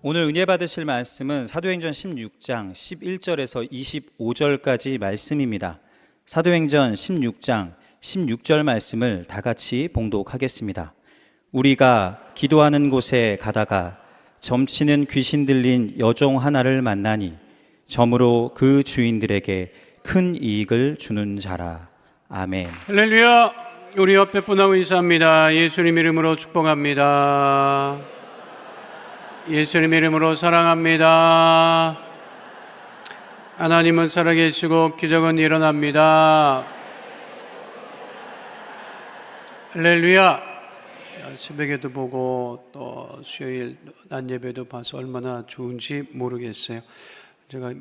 오늘 은혜 받으실 말씀은 사도행전 16장 11절에서 25절까지 말씀입니다. 사도행전 16장 16절 말씀을 다 같이 봉독하겠습니다. 우리가 기도하는 곳에 가다가 점치는 귀신 들린 여종 하나를 만나니 점으로 그 주인들에게 큰 이익을 주는 자라. 아멘. 할렐루야. 우리 옆에 분하고 인사합니다. 예수님 이름으로 축복합니다. 예수님 이름으로 사랑합니다. 하나님은 살아계시고 기적은 일어납니다. 할렐루야. 새벽에도 보고 또 수요일 낮 예배도 봐서 얼마나 좋은지 모르겠어요. 제가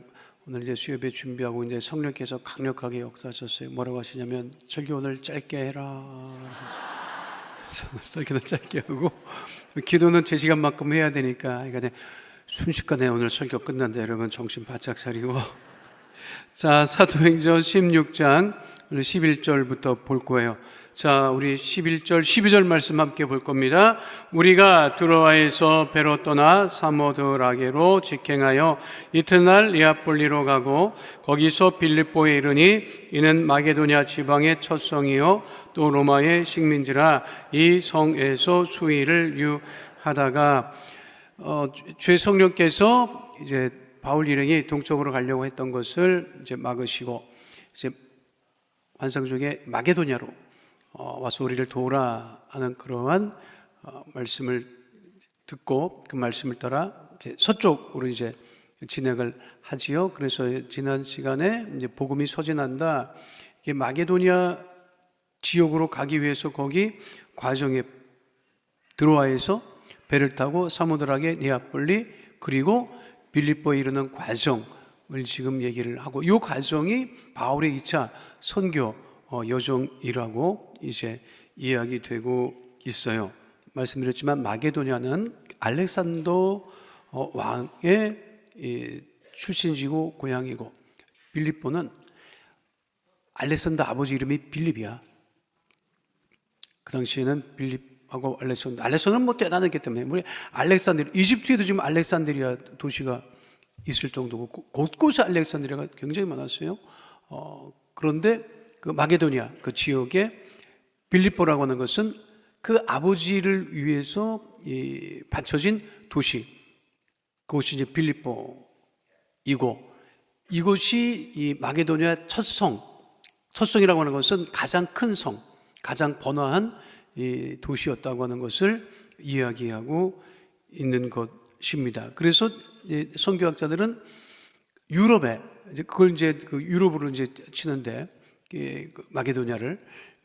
오늘 이제 수요예배 준비하고 있는데 성령께서 강력하게 역사하셨어요. 뭐라고 하시냐면 설교 오늘 짧게 해라. 그래서 오늘 설교는 짧게 하고 기도는 제 시간만큼 해야 되니까 그러니까 순식간에 오늘 설교 끝난다. 여러분 정신 바짝 차리고 자, 사도행전 16장 11절부터 볼 거예요. 자, 우리 11절, 12절 말씀 함께 볼 겁니다. 우리가 두로아에서 배로 떠나 사모드라게로 직행하여 이튿날 리아폴리로 가고 거기서 빌립보에 이르니 이는 마게도냐 지방의 첫 성이요 또 로마의 식민지라 이 성에서 수의를 유하다가 죄 성령께서 이제 바울 일행이 동쪽으로 가려고 했던 것을 이제 막으시고 이제 환상 중에 마게도냐로 와서 우리를 도우라 하는 그러한 말씀을 듣고 그 말씀을 따라 이제 서쪽으로 이제 진행을 하지요. 그래서 지난 시간에 이제 복음이 서진한다. 이게 마게도냐 지역으로 가기 위해서 거기 과정에 드로아에서 배를 타고 사모드라게 니아폴리 그리고 빌립보에 이르는 과정을 지금 얘기를 하고 이 과정이 바울의 2차 선교 여정이라고 이제 이야기되고 있어요. 말씀드렸지만 마게도냐는 알렉산더 왕의 출신지고 고향이고 빌립보는 알렉산더 아버지 이름이 빌립이야. 그 당시에는 빌립하고 알렉산더는 뭐 대단했기 때문에 우리 알렉산드리아 이집트에도 지금 알렉산드리아 도시가 있을 정도고 곳곳에 알렉산드리아가 굉장히 많았어요. 그런데 그 마게도냐 그 지역에 빌립보라고 하는 것은 그 아버지를 위해서 바쳐진 도시, 그곳이 이제 빌립보이고 이곳이 이 마게도냐 첫성이라고 하는 것은 가장 큰 성, 가장 번화한 이 도시였다고 하는 것을 이야기하고 있는 것입니다. 그래서 선교학자들은 유럽에 그걸 이제 그 유럽으로 이제 치는데 마게도냐를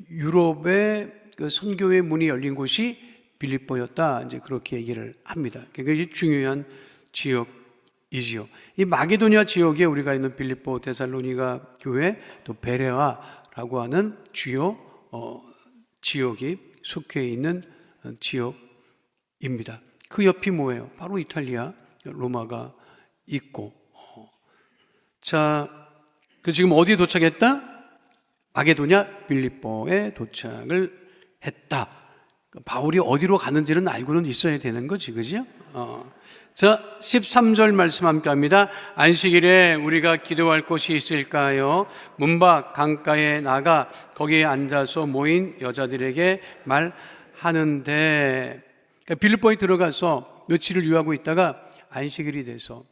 유럽의 그 선교의 문이 열린 곳이 빌립보였다. 이제 그렇게 얘기를 합니다. 굉장히 중요한 지역이지요. 이 마게도냐 지역에 우리가 있는 빌립보, 데살로니가 교회, 또 베레아라고 하는 주요 지역이 속해 있는 지역입니다. 그 옆이 뭐예요? 바로 이탈리아, 로마가 있고. 자, 그 지금 어디에 도착했다? 마게도냐 빌립보에 도착을 했다. 바울이 어디로 가는지는 알고는 있어야 되는 거지, 그죠? 자, 13절 말씀 함께 합니다. 안식일에 우리가 기도할 곳이 있을까요? 문밖 강가에 나가 거기에 앉아서 모인 여자들에게 말하는데 그러니까 빌립보에 들어가서 며칠을 유하고 있다가 안식일이 돼서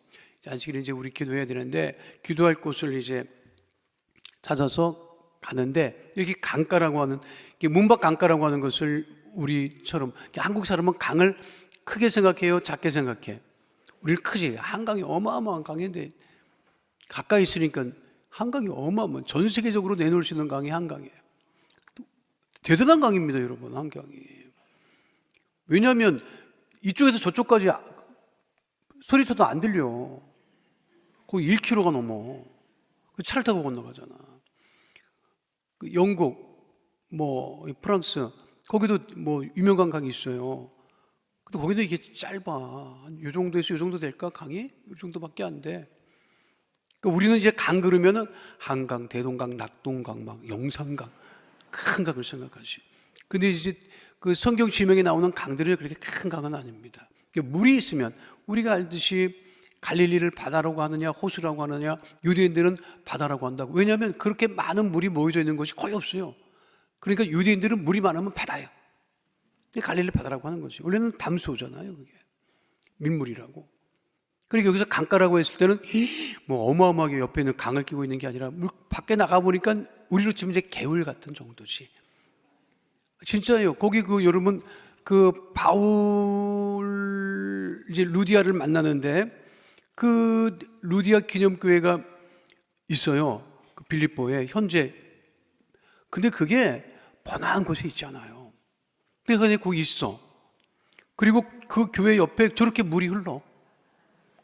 안식일에 이제 우리 기도해야 되는데 기도할 곳을 이제 찾아서 가는데 여기 강가라고 하는 문밖 강가라고 하는 것을 우리처럼 한국 사람은 강을 크게 생각해요, 작게 생각해? 우리는 크지. 한강이 어마어마한 강인데 가까이 있으니까 한강이 어마어마한 전 세계적으로 내놓을 수 있는 강이 한강이에요. 대단한 강입니다, 여러분. 한강이. 왜냐하면 이쪽에서 저쪽까지 소리쳐도 안 들려. 거의 1km가 넘어. 차를 타고 건너가잖아. 영국, 뭐 프랑스, 거기도 뭐 유명한 강이 있어요. 근데 거기도 이게 짧아. 한 요 정도에서 요 정도 될까 강이? 요 정도밖에 안 돼. 그러니까 우리는 이제 강 그러면은 한강, 대동강, 낙동강, 막 영산강, 큰 강을 생각하지. 근데 이제 그 성경 지명에 나오는 강들이 그렇게 큰 강은 아닙니다. 물이 있으면 우리가 알듯이 갈릴리를 바다라고 하느냐 호수라고 하느냐, 유대인들은 바다라고 한다고. 왜냐하면 그렇게 많은 물이 모여져 있는 것이 거의 없어요. 그러니까 유대인들은 물이 많으면 바다예요. 갈릴리 바다라고 하는 거지. 원래는 담수호잖아요, 그게. 민물이라고. 그러니까 여기서 강가라고 했을 때는 뭐 어마어마하게 옆에 있는 강을 끼고 있는 게 아니라 밖에 나가 보니까 우리로 치면 이제 개울 같은 정도지. 진짜예요. 거기 여러분 바울 이제 루디아를 만나는데 그 루디아 기념교회가 있어요. 그 빌립보에 현재. 근데 그게 번화한 곳에 있잖아요. 근데 그냥 거기 있어. 그리고 그 교회 옆에 저렇게 물이 흘러.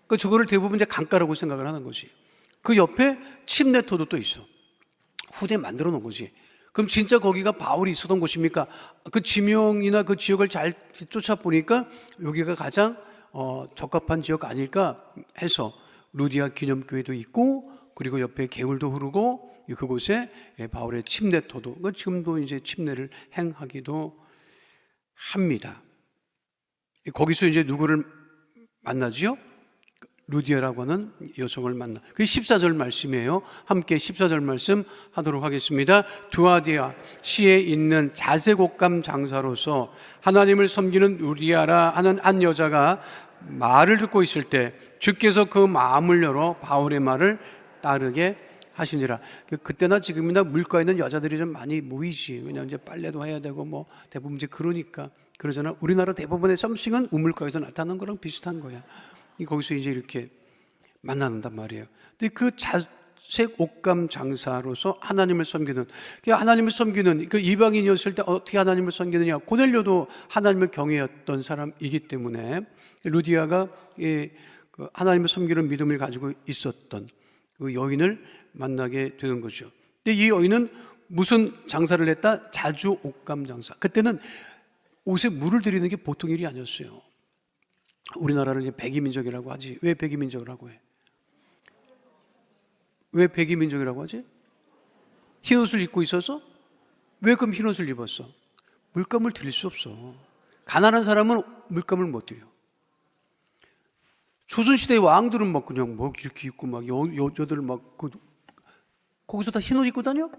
그 저거를 대부분 이제 강가라고 생각을 하는 거지. 그 옆에 침례토도 또 있어. 후대에 만들어 놓은 거지. 그럼 진짜 거기가 바울이 있었던 곳입니까? 그 지명이나 그 지역을 잘 쫓아보니까 여기가 가장 적합한 지역 아닐까 해서 루디아 기념교회도 있고, 그리고 옆에 개울도 흐르고, 그곳에 바울의 침례토도, 지금도 이제 침례를 행하기도 합니다. 거기서 이제 누구를 만나지요? 루디아라고 하는 여성을 만나. 그게 14절 말씀이에요. 함께 14절 말씀 하도록 하겠습니다. 두아디아 시에 있는 자색옷감 장사로서 하나님을 섬기는 루디아라 하는 한 여자가 말을 듣고 있을 때 주께서 그 마음을 열어 바울의 말을 따르게 하시니라. 그때나 지금이나 물가에 있는 여자들이 좀 많이 모이지. 왜냐하면 이제 빨래도 해야 되고 뭐 대부분 이제 그러니까 그러잖아. 우리나라 대부분의 썸씽은 우물가에서 나타나는 거랑 비슷한 거야. 거기서 이제 이렇게 만나는단 말이에요. 근데 그 자색 옷감 장사로서 하나님을 섬기는, 하나님을 섬기는 그 이방인이었을 때 어떻게 하나님을 섬기느냐. 고넬료도 하나님을 경외했던 사람이기 때문에 루디아가 하나님을 섬기는 믿음을 가지고 있었던 그 여인을 만나게 되는 거죠. 근데 이 여인은 무슨 장사를 했다? 자주 옷감 장사. 그때는 옷에 물을 들이는 게 보통 일이 아니었어요. 우리나라를 이제 백이민족이라고 하지. 왜 백이민족이라고 해? 왜 백이민족이라고 하지? 흰옷을 입고 있어서? 왜 그럼 흰옷을 입었어? 물감을 들일 수 없어. 가난한 사람은 물감을 못 들여. 조선시대의 왕들은 막 그냥 뭐 이렇게 입고 막 여자들 막 거기서 다 흰옷 입고 다녀?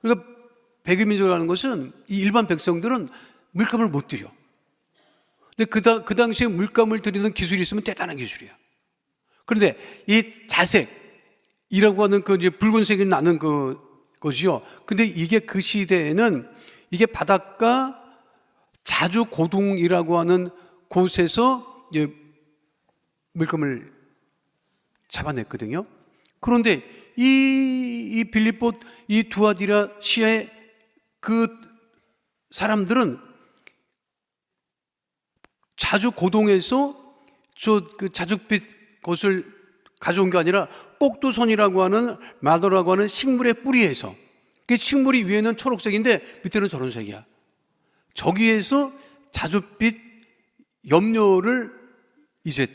그러니까 백이민족이라는 것은 이 일반 백성들은 물감을 못 들여. 근데 그 당시에 물감을 들이는 기술이 있으면 대단한 기술이야. 그런데 이 자색이라고 하는 그 이제 붉은색이 나는 것이요. 근데 이게 그 시대에는 이게 바닷가 자주 고동이라고 하는 곳에서 물감을 잡아냈거든요. 그런데 이 빌립보 이 두아디라 시의 그 사람들은 자주 고동에서 그 자줏빛 것을 가져온 게 아니라 꼭두선이라고 하는 마도라고 하는 식물의 뿌리에서, 그 식물이 위에는 초록색인데 밑에는 저런 색이야. 저기에서 자줏빛 염료를 이제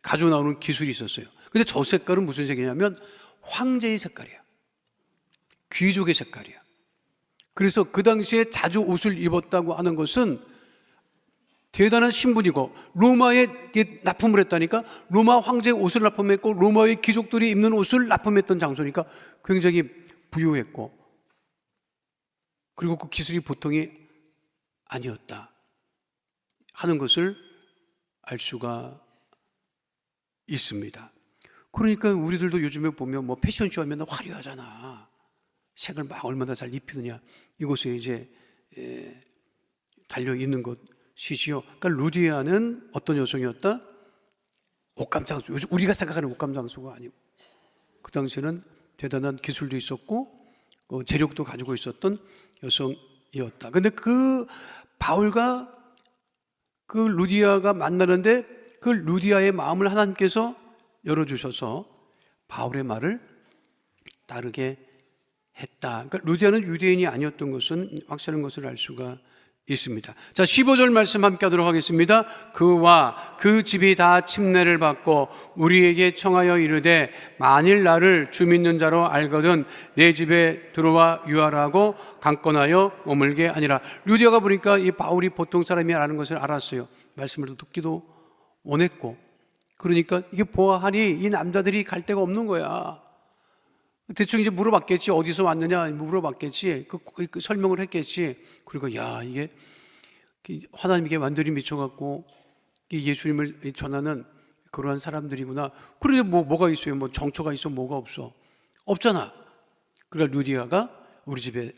가져 나오는 기술이 있었어요. 근데 저 색깔은 무슨 색이냐면 황제의 색깔이야. 귀족의 색깔이야. 그래서 그 당시에 자주 옷을 입었다고 하는 것은 대단한 신분이고, 로마에 납품을 했다니까. 로마 황제의 옷을 납품했고 로마의 귀족들이 입는 옷을 납품했던 장소니까 굉장히 부유했고, 그리고 그 기술이 보통이 아니었다 하는 것을 알 수가 있습니다. 그러니까 우리들도 요즘에 보면 뭐 패션쇼 하면 화려하잖아. 색을 막 얼마나 잘 입히느냐. 이곳에 이제 달려 있는 것이지요. 그러니까 루디아는 어떤 여성이었다? 옷감장소. 요즘 우리가 생각하는 옷감장소가 아니고, 그 당시에는 대단한 기술도 있었고 재력도 가지고 있었던 여성이었다. 근데 그 바울과 그 루디아가 만나는데 그 루디아의 마음을 하나님께서 열어주셔서 바울의 말을 따르게 했다. 그러니까 루디아는 유대인이 아니었던 것은 확실한 것을 알 수가 있습니다. 자, 15절 말씀 함께 하도록 하겠습니다. 그와 그 집이 다 침례를 받고 우리에게 청하여 이르되 만일 나를 주 믿는 자로 알거든 내 집에 들어와 유하라고 강권하여 머물게 하니라. 루디아가 보니까 이 바울이 보통 사람이 아니라는 것을 알았어요. 말씀을 듣기도 원했고, 그러니까 이게 보아하니 이 남자들이 갈 데가 없는 거야. 대충 이제 물어봤겠지. 어디서 왔느냐 물어봤겠지. 그 설명을 했겠지. 그리고 야, 이게 하나님께 완전히 미쳐갖고 예수님을 전하는 그러한 사람들이구나. 그런데 뭐가 있어요? 뭐 정처가 있어? 뭐가 없어? 없잖아. 그러니까 루디아가 우리 집에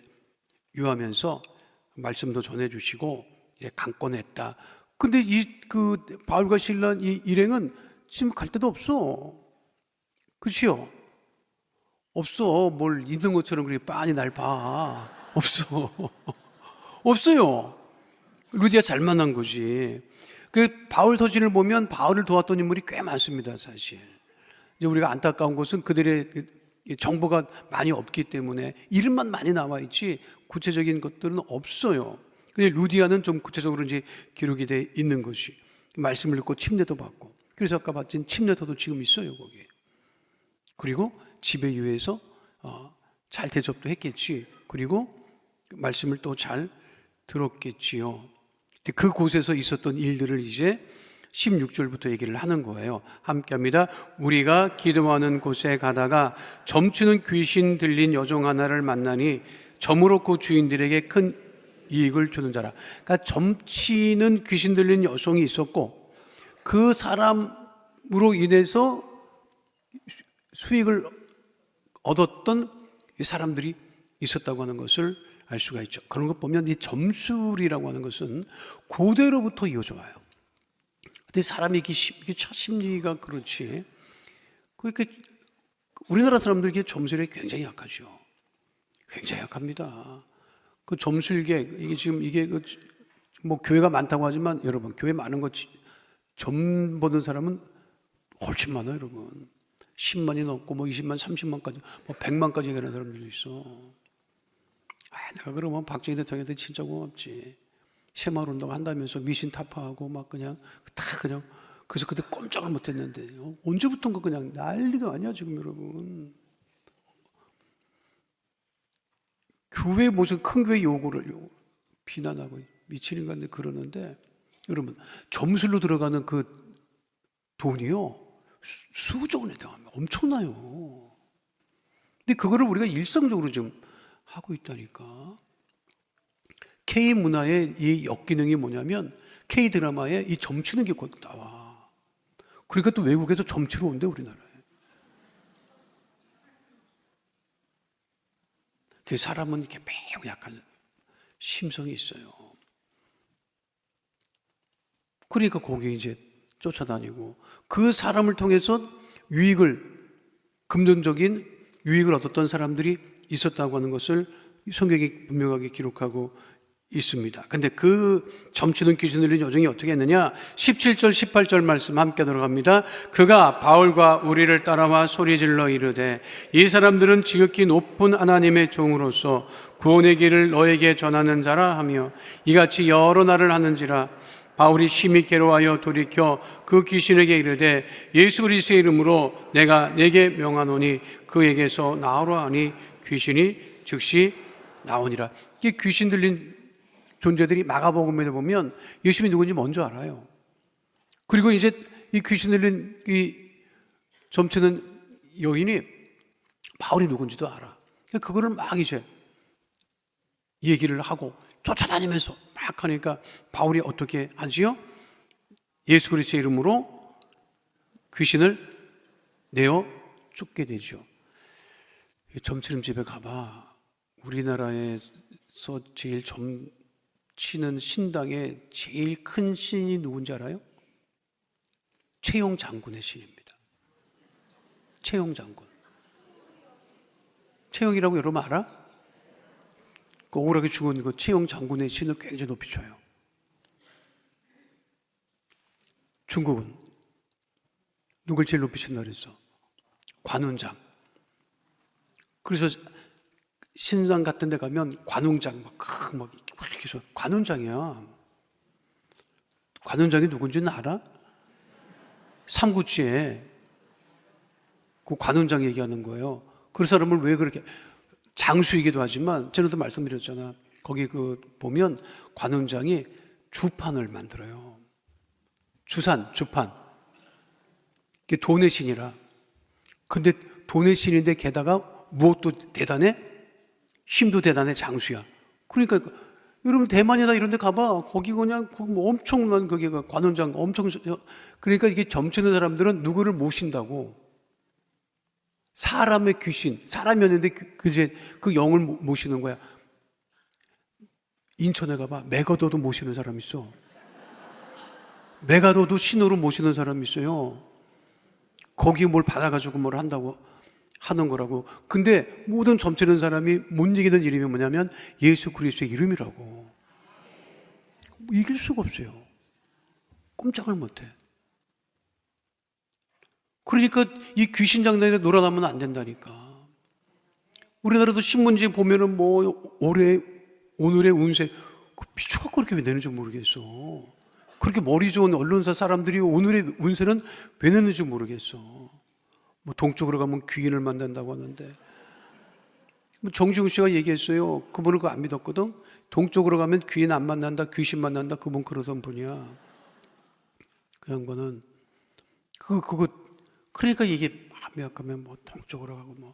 유하면서 말씀도 전해주시고 강권했다. 근데 그 바울과 실라 이 일행은 지금 갈 데도 없어. 그치요? 없어. 뭘 있는 것처럼 그렇게 빤히 날 봐. 없어. 없어요. 루디아 잘 만난 거지. 그 바울 서신을 보면 바울을 도왔던 인물이 꽤 많습니다, 사실. 이제 우리가 안타까운 것은 그들의 정보가 많이 없기 때문에 이름만 많이 나와 있지 구체적인 것들은 없어요. 근데 루디아는 좀 구체적으로 이제 기록이 돼 있는 것이, 말씀을 듣고 침례도 받고, 그래서 아까 봤던 침례터도 지금 있어요, 거기에. 그리고 집에 유해서 잘 대접도 했겠지. 그리고 말씀을 또 잘 들었겠지요. 그곳에서 있었던 일들을 이제 16절부터 얘기를 하는 거예요. 함께 합니다. 우리가 기도하는 곳에 가다가 점치는 귀신 들린 여종 하나를 만나니 점으로 그 주인들에게 큰 이익을 주는 자라. 그러니까 점치는 귀신 들린 여성이 있었고, 그 사람으로 인해서 수익을 얻었던 사람들이 있었다고 하는 것을 알 수가 있죠. 그런 것 보면 이 점술이라고 하는 것은 고대로부터 이어져 와요. 근데 사람이 이게 첫 심리가 그렇지. 그러니까 우리나라 사람들이 점술에 굉장히 약하죠. 굉장히 약합니다. 그 점술계, 이게 지금 뭐 교회가 많다고 하지만 여러분, 교회 많은 것, 점 보는 사람은 훨씬 많아요, 여러분. 10만이 넘고 뭐 20만, 30만까지, 뭐 100만까지 가는 사람들도 있어. 내가 그러면 박정희 대통령한테 진짜 고맙지. 새마을운동 한다면서 미신 타파하고 막 그냥 그래서 그때 꼼짝을 못했는데 언제부턴가 그냥 난리가 아니야 지금 여러분. 교회 무슨 큰 교회 요구를 비난하고 미치는 건데 그러는데, 여러분 점술로 들어가는 그 돈이요 수조 원에 해당합니다. 엄청나요. 근데 그거를 우리가 일상적으로 지금 하고 있다니까. K문화의 이 역기능이 뭐냐면 K드라마에 이 점치는 게 곧 나와. 그러니까 또 외국에서 점치러 온대, 우리나라에. 그 사람은 이렇게 매우 약한 심성이 있어요. 그러니까 거기에 이제 쫓아다니고 그 사람을 통해서 금전적인 유익을 얻었던 사람들이 있었다고 하는 것을 성경이 분명하게 기록하고 있습니다. 근데 그 점치는 귀신 들린 여종이 어떻게 했느냐? 17절 18절 말씀 함께 들어갑니다. 그가 바울과 우리를 따라와 소리질러 이르되 이 사람들은 지극히 높은 하나님의 종으로서 구원의 길을 너에게 전하는 자라 하며 이같이 여러 날을 하는지라. 바울이 심히 괴로워하여 돌이켜 그 귀신에게 이르되 예수 그리스도의 이름으로 내가 네게 명하노니 그에게서 나오라 하니 귀신이 즉시 나오니라. 이게 귀신 들린 존재들이 마가복음에 보면 예수님이 누군지 먼저 알아요. 그리고 이제 이 귀신 들린 이 점치는 여인이 바울이 누군지도 알아. 그거를 막 이제 얘기를 하고 쫓아다니면서 막 하니까 바울이 어떻게 하지요? 예수 그리스도의 이름으로 귀신을 내어 쫓게 되죠. 점치는 집에 가봐. 우리나라에서 제일 점치는 신당의 제일 큰 신이 누군지 알아요? 최용 장군의 신입니다. 최용 장군. 최용이라고 여러분 알아? 그 억울하게 죽은 그 최용 장군의 신을 굉장히 높이 쳐요. 중국은 누굴 제일 높이 친다 그랬어? 관운장. 그래서 신상 같은 데 가면 관운장 막 해서 관운장이야. 관운장이 누군지는 알아? 삼국지에 그 관운장 얘기하는 거예요. 그 사람을 왜 그렇게, 장수이기도 하지만 전에도 말씀드렸잖아. 거기 그 보면 관운장이 주판을 만들어요. 주판. 이게 돈의 신이라. 근데 돈의 신인데 게다가 무엇도 대단해? 힘도 대단해, 장수야. 그러니까 여러분 대만이나 이런 데 가봐. 거기 그냥 거기 뭐 엄청난 거기가 관원장 엄청. 그러니까 이게 점치는 사람들은 누구를 모신다고. 사람의 귀신, 사람이었는데 그 영을 모시는 거야. 인천에 가봐. 메가더도 모시는 사람 있어. 메가더도 신으로 모시는 사람이 있어요. 거기 뭘 받아가지고 뭘 한다고 하는 거라고. 근데 모든 점치는 사람이 못 이기는 이름이 뭐냐면 예수 그리스도의 이름이라고. 이길 수가 없어요. 꼼짝을 못해. 그러니까 이 귀신 장난에 놀아나면 안 된다니까. 우리나라도 신문지에 보면은 뭐 오늘의 운세 미쳐갖고 그렇게 왜 내는지 모르겠어. 그렇게 머리 좋은 언론사 사람들이 오늘의 운세는 왜 내는지 모르겠어. 뭐 동쪽으로 가면 귀인을 만난다고 하는데, 뭐 정지웅 씨가 얘기했어요. 그분은 그거 안 믿었거든. 동쪽으로 가면 귀인 안 만난다, 귀신 만난다. 그분 그러던 분이야. 그 양반은 그거 그러니까 이게 마음이 약하면 뭐 동쪽으로 가고 뭐.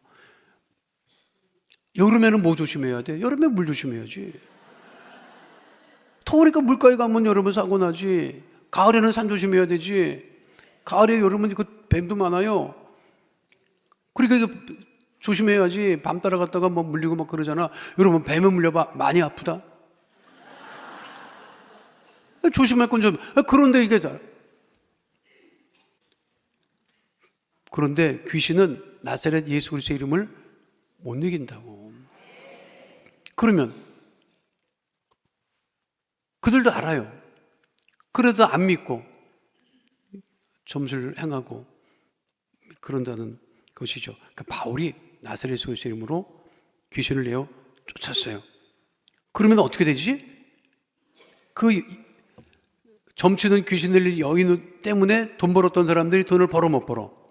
여름에는 뭐 조심해야 돼? 여름에 물 조심해야지. 더우니까 물가에 가면 여름은 사고 나지. 가을에는 산 조심해야 되지. 가을에 여름은 그 뱀도 많아요. 그러니까 이거 조심해야지. 밤 따라갔다가 뭐 물리고 막 그러잖아. 여러분 뱀에 물려봐. 많이 아프다. 조심할 건 좀. 그런데 이게 그런데 귀신은 나사렛 예수 그리스도의 이름을 못 이긴다고. 그러면 그들도 알아요. 그래도 안 믿고 점수를 행하고 그런다는 것이죠. 그러니까 바울이 나사렛 예수 그리스도의 이름으로 귀신을 내어 쫓았어요. 그러면 어떻게 되지? 그 점치는 귀신 들린 여인 때문에 돈 벌었던 사람들이 돈을 벌어 못 벌어?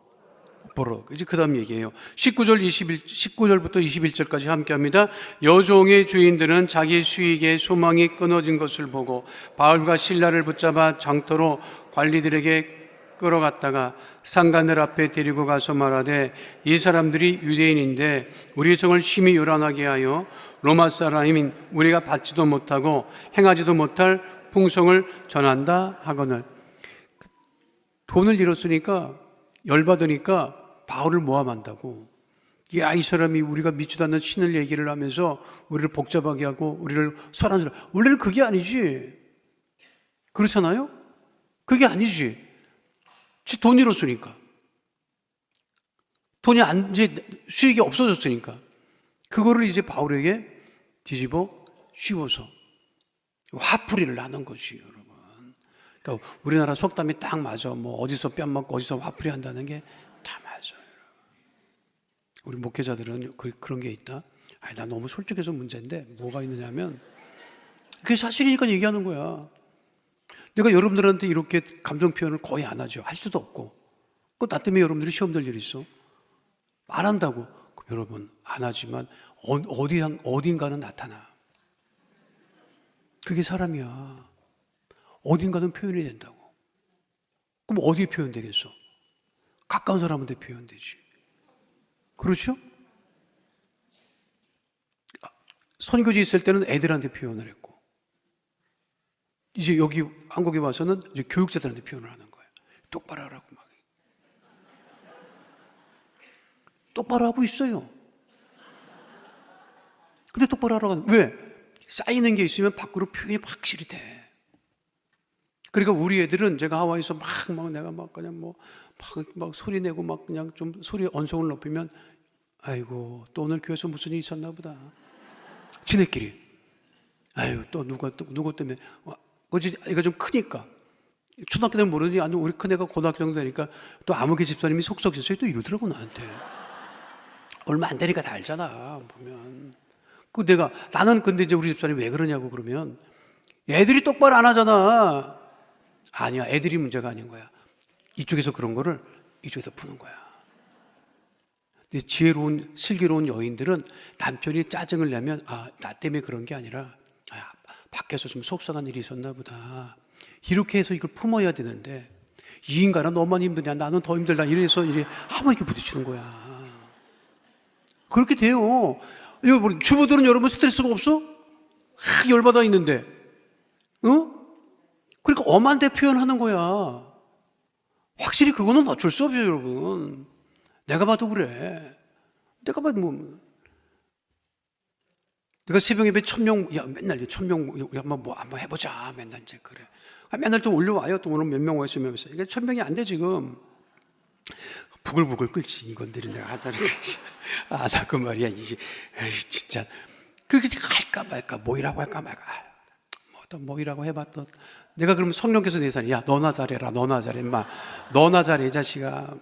이제 그 다음 얘기예요. 19절부터 21절까지 함께 합니다. 여종의 주인들은 자기 수익의 소망이 끊어진 것을 보고 바울과 실라를 붙잡아 장터로 관리들에게 끌어갔다가 상관들 앞에 데리고 가서 말하되, 이 사람들이 유대인인데 우리 성을 심히 요란하게 하여 로마 사람인 우리가 받지도 못하고 행하지도 못할 풍성을 전한다 하거늘. 돈을 잃었으니까 열받으니까 바울을 모함한다고. 야, 이 사람이 우리가 믿지도 않는 신을 얘기를 하면서 우리를 복잡하게 하고 우리를 설한. 원래는 그게 아니지. 그렇잖아요? 그게 아니지. 돈 잃었으니까. 이제 수익이 없어졌으니까. 그거를 이제 바울에게 뒤집어 씌워서 화풀이를 하는 거지, 여러분. 그러니까 우리나라 속담이 딱 맞아. 뭐 어디서 뺨 맞고 어디서 화풀이 한다는 게 다 맞아요. 우리 목회자들은 그런 게 있다. 아니, 나 너무 솔직해서 문제인데 뭐가 있느냐면 그게 사실이니까 얘기하는 거야. 내가 여러분들한테 이렇게 감정 표현을 거의 안 하죠. 할 수도 없고. 나 때문에 여러분들이 시험 될 일 있어? 안 한다고. 여러분, 안 하지만 어딘가는 나타나. 그게 사람이야. 어딘가는 표현이 된다고. 그럼 어디에 표현되겠어? 가까운 사람한테 표현되지. 그렇죠? 선교지 있을 때는 애들한테 표현을 했고, 이제 여기 한국에 와서는 이제 교육자들한테 표현을 하는 거예요. 똑바로 하라고 막. 똑바로 하고 있어요. 근데 똑바로 하라고 하는, 왜? 쌓이는 게 있으면 밖으로 표현이 확실히 돼. 그러니까 우리 애들은 제가 하와이에서 내가 그냥 막 소리 내고 막 그냥 좀 소리 언성을 높이면, 아이고, 또 오늘 교회에서 무슨 일이 있었나 보다. 지네끼리. 아유, 또 누구 때문에. 어제 애가 좀 크니까. 초등학교 때는 모르더니, 아니, 우리 큰애가 고등학교 정도 되니까 또 아무개 집사님이 속썩였어요. 또 이러더라고, 나한테. 얼마 안 되니까 다 알잖아, 보면. 나는 근데 이제 우리 집사람이 왜 그러냐고 그러면, 애들이 똑바로 안 하잖아. 아니야, 애들이 문제가 아닌 거야. 이쪽에서 그런 거를 이쪽에서 푸는 거야. 근데 지혜로운, 슬기로운 여인들은 남편이 짜증을 내면, 나 때문에 그런 게 아니라, 밖에서 좀 속상한 일이 있었나 보다. 이렇게 해서 이걸 품어야 되는데, 이 인간아 너만 힘드냐, 나는 더 힘들다, 이래서 이래 한번 이렇게 부딪히는 거야. 그렇게 돼요. 여러분, 주부들은 여러분 스트레스가 없어? 열받아 있는데, 그러니까 엄한데 표현하는 거야. 확실히 그거는 어쩔 수 없어요, 여러분. 내가 봐도 그래. 내가 봐도 내가 새벽 예배 1000명, 야, 맨날 1000명, 한번 해보자. 맨날 이제 그래. 맨날 또 올려와요. 또 오늘 몇 명 오셨으면. 이게 1000명이 안 돼, 지금. 부글부글 끓지, 이건들이 내가 하자는 거지. 나 그 말이야, 이제. 에이, 진짜. 그렇게 할까 말까, 뭐이라고 할까 말까. 또 뭐이라고 해봐, 또. 내가 그러면 성령께서 내 산이, 야, 너나 잘해라, 너나 잘해, 임마. 너나 잘해, 이 자식아.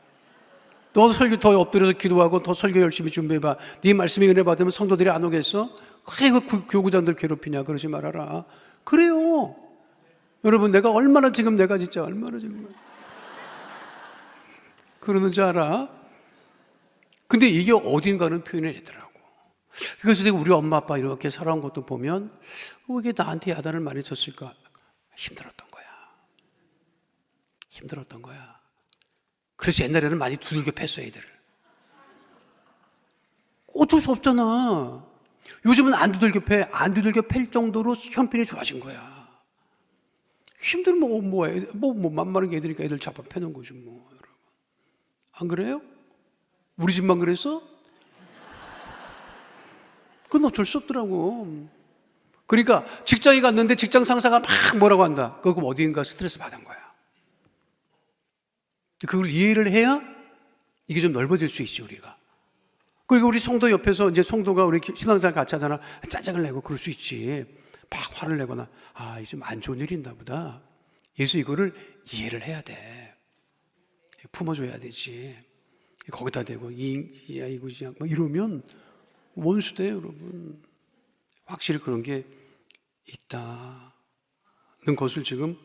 너 설교 더 엎드려서 기도하고 더 설교 열심히 준비해봐. 네 말씀이 은혜 받으면 성도들이 안 오겠어? 왜 교구장들 괴롭히냐, 그러지 말아라. 그래요. 여러분, 내가 진짜 얼마나 지금 그러는 줄 알아? 근데 이게 어딘가는 표현이 되더라고. 그래서 내가 우리 엄마 아빠 이렇게 살아온 것도 보면 왜 이게 나한테 야단을 많이 쳤을까? 힘들었던 거야. 그래서 옛날에는 많이 두들겨 팼어, 애들을. 어쩔 수 없잖아. 요즘은 안 두들겨 팰 정도로 형편이 좋아진 거야. 힘들면 만만하게 애들이니까 애들 잡아 패는 거지 뭐, 여러분. 안 그래요? 우리 집만 그랬어? 그건 어쩔 수 없더라고. 그러니까 직장에 갔는데 직장 상사가 막 뭐라고 한다. 그럼 어디인가 스트레스 받은 거야. 그걸 이해를 해야 이게 좀 넓어질 수 있지, 우리가. 그리고 우리 성도 옆에서 이제 성도가 우리 신앙생활 같이 하잖아. 짜증을 내고 그럴 수 있지. 막 화를 내거나, 이게 좀 안 좋은 일이 있나 보다. 예수 이거를 이해를 해야 돼. 품어줘야 되지. 거기다 대고, 이거 뭐 이러면 원수돼, 여러분. 확실히 그런 게 있다는 것을 지금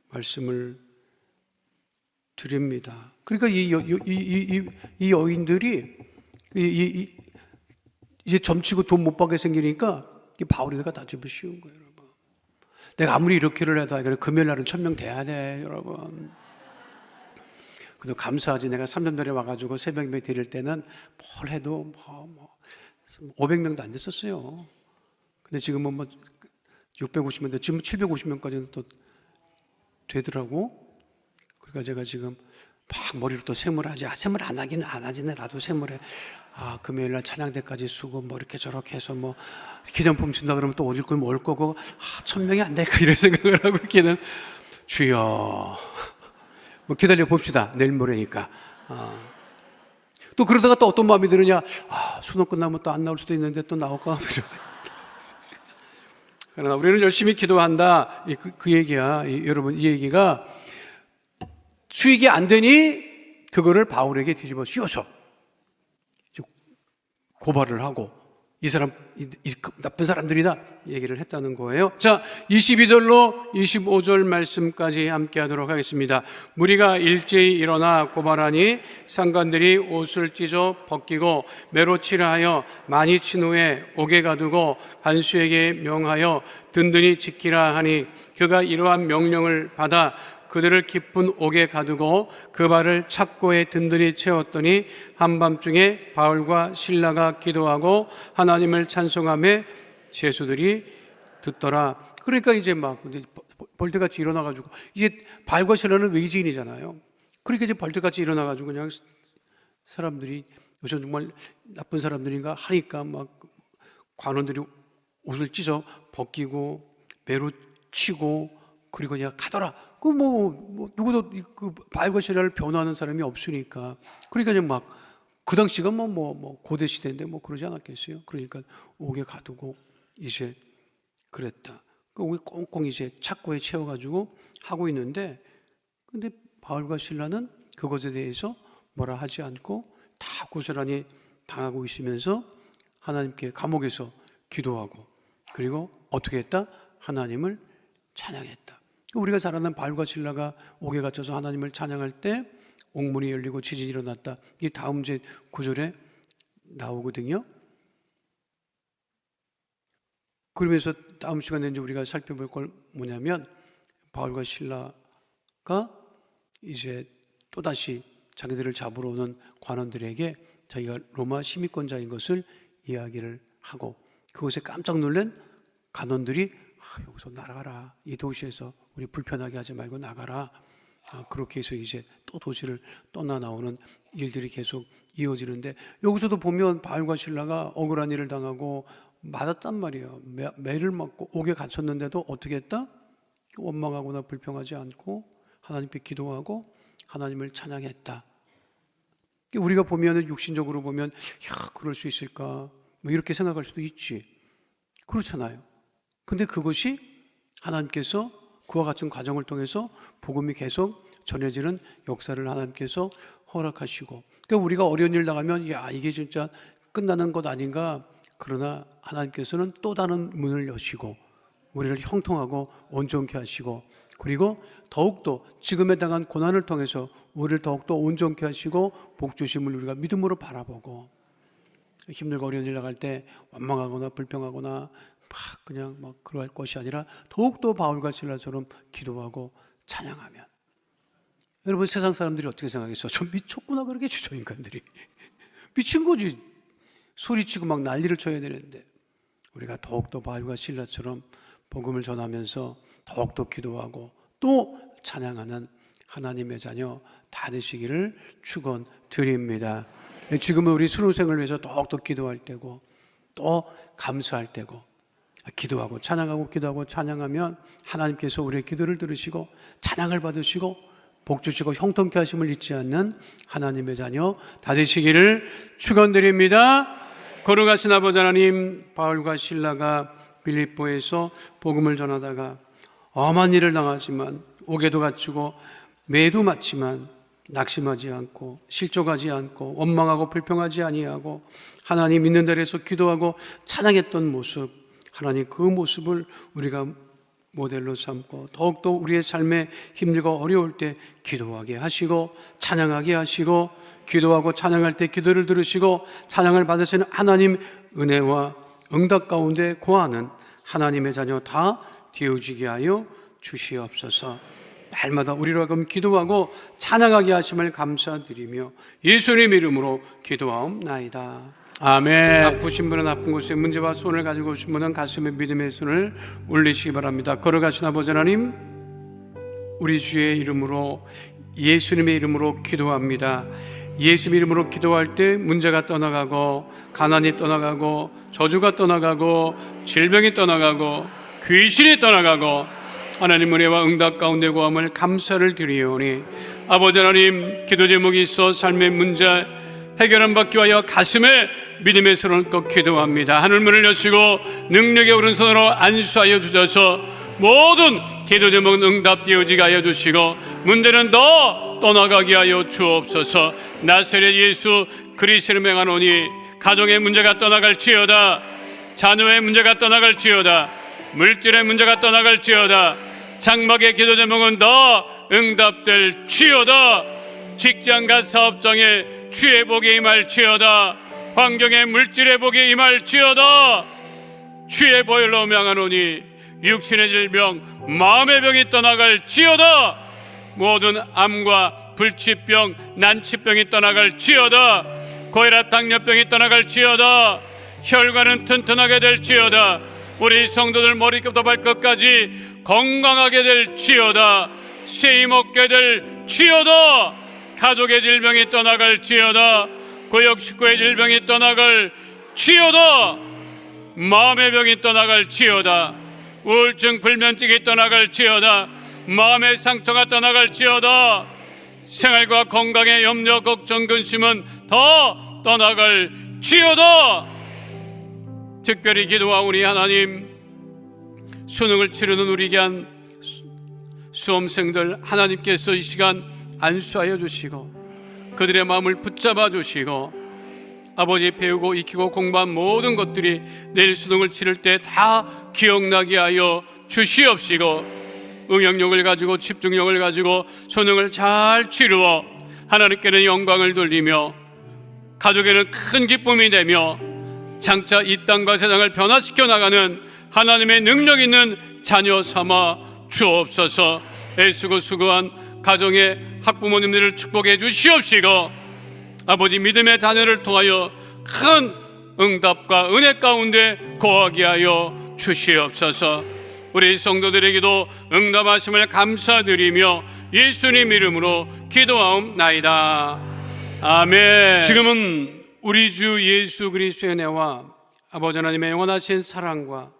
말씀을 드립니다. 그러니까 이 여인들이 이제 점치고 돈 못 받게 생기니까 바울이가 다 집어 씌운 거예요, 여러분. 내가 아무리 이렇게를 해도 금요일 날은 1000명 돼야 돼, 여러분. 그래도 감사하지. 내가 3년 전에 와가지고 새벽 예배 드릴 때는 뭘 해도 500명도 안 됐었어요. 근데 지금은 650명, 지금 750명까지는 또 되더라고. 그러니까 제가 지금 막 머리로 또 세물하지. 세물 안 하지. 나도 세물해. 금요일날 찬양대까지 쓰고 뭐 이렇게 저렇게 해서 뭐 기념품 준다 그러면 또 어딜 거면 올 거고 1000명이 안 될까 이런 생각을 하고 있기는. 주여, 뭐 기다려 봅시다. 내일 모레니까. 또 그러다가 또 어떤 마음이 드느냐. 수능 끝나면 또 안 나올 수도 있는데 또 나올까 이러세요. 그러나 우리는 열심히 기도한다. 그 얘기야. 여러분, 이 얘기가 수익이 안 되니 그거를 바울에게 뒤집어 씌워서 고발을 하고 이 나쁜 사람들이다 얘기를 했다는 거예요. 자, 22절로 25절 말씀까지 함께 하도록 하겠습니다. 무리가 일제히 일어나 고발하니 상관들이 옷을 찢어 벗기고 매로 치라 하여 많이 친 후에 옥에 가두고 간수에게 명하여 든든히 지키라 하니 그가 이러한 명령을 받아 그들을 깊은 옥에 가두고 그 발을 착고에 든든히 채웠더니 한밤중에 바울과 실라가 기도하고 하나님을 찬송하며 죄수들이 듣더라. 그러니까 이제 막 벌떼같이 일어나가지고, 이게 바울과 실라는 외지인이잖아요. 그러니까 이제 벌떼같이 일어나가지고 그냥 사람들이 요즘 정말 나쁜 사람들인가 하니까 막 관원들이 옷을 찢어 벗기고 매로 치고 그리고 그냥 가더라. 누구도 바울과 실라를 변호하는 사람이 없으니까. 그러니까 그냥 막 그 당시가 고대 시대인데 그러지 않았겠어요. 그러니까 옥에 가두고 이제 그랬다. 옥에 꽁꽁 이제 착고에 채워가지고 하고 있는데, 근데 바울과 실라는 그것에 대해서 뭐라 하지 않고 다 고스란히 당하고 있으면서 하나님께 감옥에서 기도하고, 그리고 어떻게 했다? 하나님을 찬양했다. 우리가 잘 아는 바울과 실라가 옥에 갇혀서 하나님을 찬양할 때 옥문이 열리고 지진이 일어났다. 이 다음 이제 구절에 나오거든요. 그러면서 다음 시간에 이제 우리가 살펴볼 걸 뭐냐면 바울과 실라가 이제 또다시 자기들을 잡으러 오는 관원들에게 자기가 로마 시민권자인 것을 이야기를 하고, 그것에 깜짝 놀란 관원들이 여기서 나가라, 이 도시에서 우리 불편하게 하지 말고 나가라. 그렇게 해서 이제 또 도시를 떠나 나오는 일들이 계속 이어지는데, 여기서도 보면 바울과 실라가 억울한 일을 당하고 맞았단 말이에요. 매를 맞고 옥에 갇혔는데도 어떻게 했다? 원망하거나 불평하지 않고 하나님께 기도하고 하나님을 찬양했다. 우리가 보면 육신적으로 보면 그럴 수 있을까 뭐 이렇게 생각할 수도 있지. 그렇잖아요. 근데 그것이 하나님께서 그와 같은 과정을 통해서 복음이 계속 전해지는 역사를 하나님께서 허락하시고, 그러니까 우리가 어려운 일 당하면 이게 진짜 끝나는 것 아닌가. 그러나 하나님께서는 또 다른 문을 여시고 우리를 형통하고 온전케 하시고, 그리고 더욱더 지금에 당한 고난을 통해서 우리를 더욱더 온전케 하시고 복 주심을 우리가 믿음으로 바라보고, 힘들고 어려운 일 나갈 때 원망하거나 불평하거나 그냥 그럴 것이 아니라 더욱더 바울과 실라처럼 기도하고 찬양하면, 여러분 세상 사람들이 어떻게 생각했어? 저 미쳤구나, 그렇게 저 인간들이 미친 거지. 소리치고 막 난리를 쳐야 되는데, 우리가 더욱더 바울과 실라처럼 복음을 전하면서 더욱더 기도하고 또 찬양하는 하나님의 자녀 다 되시기를 축원드립니다. 지금은 우리 순후생을 위해서 더욱더 기도할 때고 또 감사할 때고, 기도하고 찬양하고 기도하고 찬양하면 하나님께서 우리의 기도를 들으시고 찬양을 받으시고 복 주시고 형통케 하심을 잊지 않는 하나님의 자녀 다 되시기를 축원드립니다. 거룩하신 아버지 하나님, 바울과 실라가 빌립보에서 복음을 전하다가 엄한 일을 당하지만 옥에도 갇히고 매도 맞지만 낙심하지 않고 실족하지 않고 원망하고 불평하지 아니하고 하나님 있는 데에서 기도하고 찬양했던 모습, 하나님 그 모습을 우리가 모델로 삼고 더욱더 우리의 삶에 힘들고 어려울 때 기도하게 하시고 찬양하게 하시고, 기도하고 찬양할 때 기도를 들으시고 찬양을 받으시는 하나님 은혜와 응답 가운데 거하는 하나님의 자녀 다 되어지게 하여 주시옵소서. 날마다 우리로 하여금 기도하고 찬양하게 하심을 감사드리며 예수님 이름으로 기도하옵나이다. 아멘. 아프신 분은 아픈 곳에 문제와 손을 가지고 오신 분은 가슴에 믿음의 손을 올리시기 바랍니다. 걸어가신 아버지 하나님, 우리 주의 이름으로 예수님의 이름으로 기도합니다. 예수님 이름으로 기도할 때 문제가 떠나가고 가난이 떠나가고 저주가 떠나가고 질병이 떠나가고 귀신이 떠나가고 하나님 은혜와 응답 가운데 고함을 감사를 드리오니, 아버지 하나님, 기도 제목이 있어 삶의 문제 해결함 받기 위하여 가슴에 믿음의 손을 꼭 기도합니다. 하늘문을 여시고 능력의 오른손으로 안수하여 주셔서 모든 기도 제목은 응답되어지게 하여 주시고 문제는 더 떠나가게 하여 주옵소서. 나사렛 예수 그리스도를 명하노니 가정의 문제가 떠나갈지어다, 자녀의 문제가 떠나갈지어다, 물질의 문제가 떠나갈지어다, 장막의 기도 제목은 더 응답될지어다, 직장과 사업장에 주의 복이 임할지어다, 환경의 물질의 복이 임할지어다. 주의 보혈로 명하노니 육신의 질병, 마음의 병이 떠나갈지어다, 모든 암과 불치병, 난치병이 떠나갈지어다, 고혈압, 당뇨병이 떠나갈지어다, 혈관은 튼튼하게 될지어다, 우리 성도들 머리끝부터 발끝까지 건강하게 될지어다, 쇠임 없게 될지어다, 가족의 질병이 떠나갈지어다, 고역 식구의 질병이 떠나갈지어다, 마음의 병이 떠나갈지어다, 우울증 불면증이 떠나갈지어다, 마음의 상처가 떠나갈지어다, 생활과 건강의 염려 걱정 근심은 더 떠나갈지어다. 특별히 기도하오니 하나님, 수능을 치르는 우리 귀한 수험생들 하나님께서 이 시간 안수하여 주시고 그들의 마음을 붙잡아 주시고, 아버지 배우고 익히고 공부한 모든 것들이 내일 수능을 치를 때 다 기억나게 하여 주시옵시고, 응용력을 가지고 집중력을 가지고 수능을 잘 치루어 하나님께는 영광을 돌리며 가족에는 큰 기쁨이 되며 장차 이 땅과 세상을 변화시켜 나가는 하나님의 능력 있는 자녀 삼아 주옵소서. 애쓰고 수고한 가정의 학부모님들을 축복해 주시옵시고, 아버지 믿음의 자녀를 통하여 큰 응답과 은혜 가운데 거하게 하여 주시옵소서. 우리 성도들에게도 응답하심을 감사드리며 예수님 이름으로 기도하옵나이다. 아멘. 지금은 우리 주 예수 그리스도의 은혜와 아버지 하나님의 영원하신 사랑과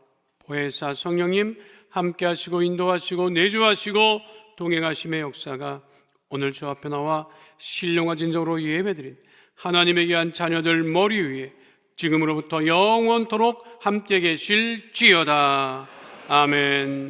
보혜사 성령님 함께 하시고 인도하시고 내주하시고 동행하심의 역사가 오늘 주 앞에 나와 신령과 진정으로 예배드린 하나님의 귀한 자녀들 머리 위에 지금으로부터 영원토록 함께 계실지어다. 아멘.